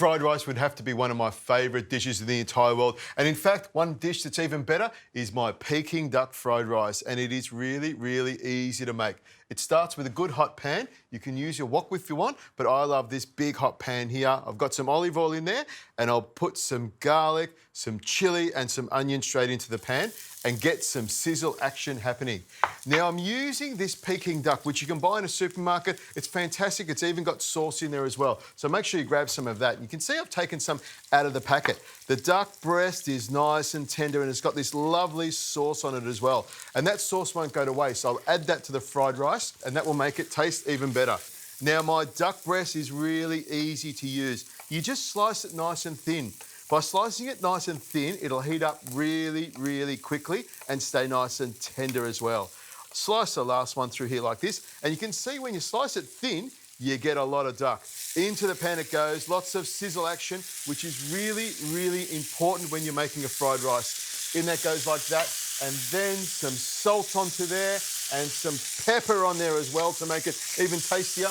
Fried rice would have to be one of my favourite dishes in the entire world. And in fact, one dish that's even better is my Peking duck fried rice. And it is really, really easy to make. It starts with a good hot pan. You can use your wok if you want, but I love this big hot pan here. I've got some olive oil in there and I'll put some garlic, some chilli and some onion straight into the pan and get some sizzle action happening. Now I'm using this Peking duck, which you can buy in a supermarket. It's fantastic. It's even got sauce in there as well. So make sure you grab some of that. You can see I've taken some out of the packet. The duck breast is nice and tender and it's got this lovely sauce on it as well. And that sauce won't go to waste. So I'll add that to the fried rice and that will make it taste even better. Now my duck breast is really easy to use. You just slice it nice and thin. By slicing it nice and thin, it'll heat up really, really quickly and stay nice and tender as well. Slice the last one through here like this, and you can see when you slice it thin, you get a lot of duck. Into the pan it goes, lots of sizzle action, which is really, really important when you're making a fried rice. In that goes like that, and then some salt onto there, and some pepper on there as well to make it even tastier.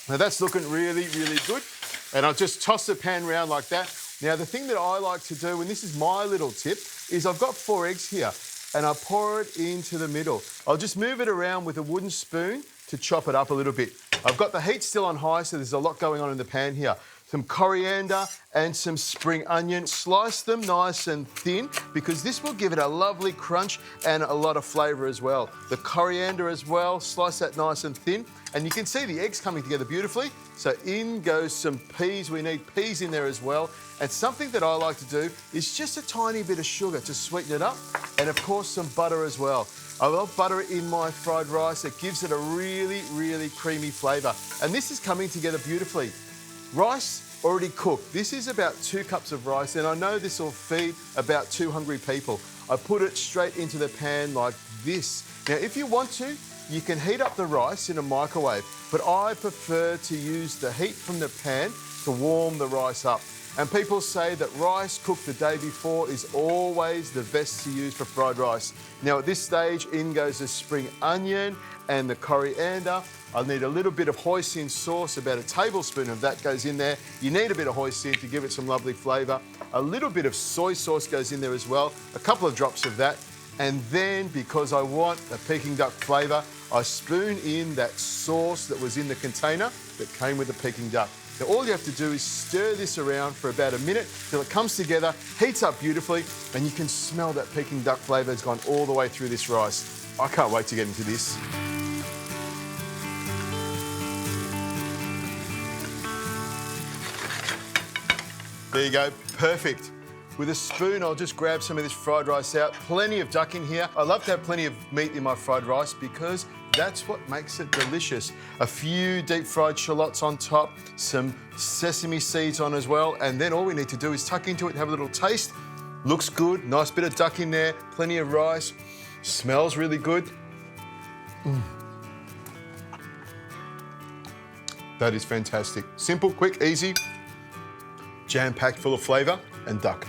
Now that's looking really, really good. And I'll just toss the pan around like that. Now, the thing that I like to do, and this is my little tip, is I've got 4 eggs here and I pour it into the middle. I'll just move it around with a wooden spoon to chop it up a little bit. I've got the heat still on high, so there's a lot going on in the pan here. Some coriander and some spring onion. Slice them nice and thin because this will give it a lovely crunch and a lot of flavour as well. The coriander as well, slice that nice and thin. And you can see the eggs coming together beautifully. So in goes some peas. We need peas in there as well. And something that I like to do is just a tiny bit of sugar to sweeten it up. And of course some butter as well. I love butter in my fried rice. It gives it a really, really creamy flavour. And this is coming together beautifully. Rice already cooked. This is about 2 cups of rice, and I know this will feed about 2 hungry people. I put it straight into the pan like this. Now, if you want to, you can heat up the rice in a microwave, but I prefer to use the heat from the pan to warm the rice up. And people say that rice cooked the day before is always the best to use for fried rice. Now at this stage, in goes the spring onion and the coriander. I'll need a little bit of hoisin sauce, about a tablespoon of that goes in there. You need a bit of hoisin to give it some lovely flavour. A little bit of soy sauce goes in there as well, a couple of drops of that. And then, because I want a Peking duck flavour, I spoon in that sauce that was in the container that came with the Peking duck. Now all you have to do is stir this around for about a minute till it comes together, heats up beautifully, and you can smell that Peking duck flavour has gone all the way through this rice. I can't wait to get into this. There you go, perfect. With a spoon, I'll just grab some of this fried rice out. Plenty of duck in here. I love to have plenty of meat in my fried rice because that's what makes it delicious. A few deep fried shallots on top, some sesame seeds on as well, and then all we need to do is tuck into it and have a little taste. Looks good, nice bit of duck in there, plenty of rice, smells really good. That is fantastic. Simple, quick, easy, jam-packed full of flavour and duck.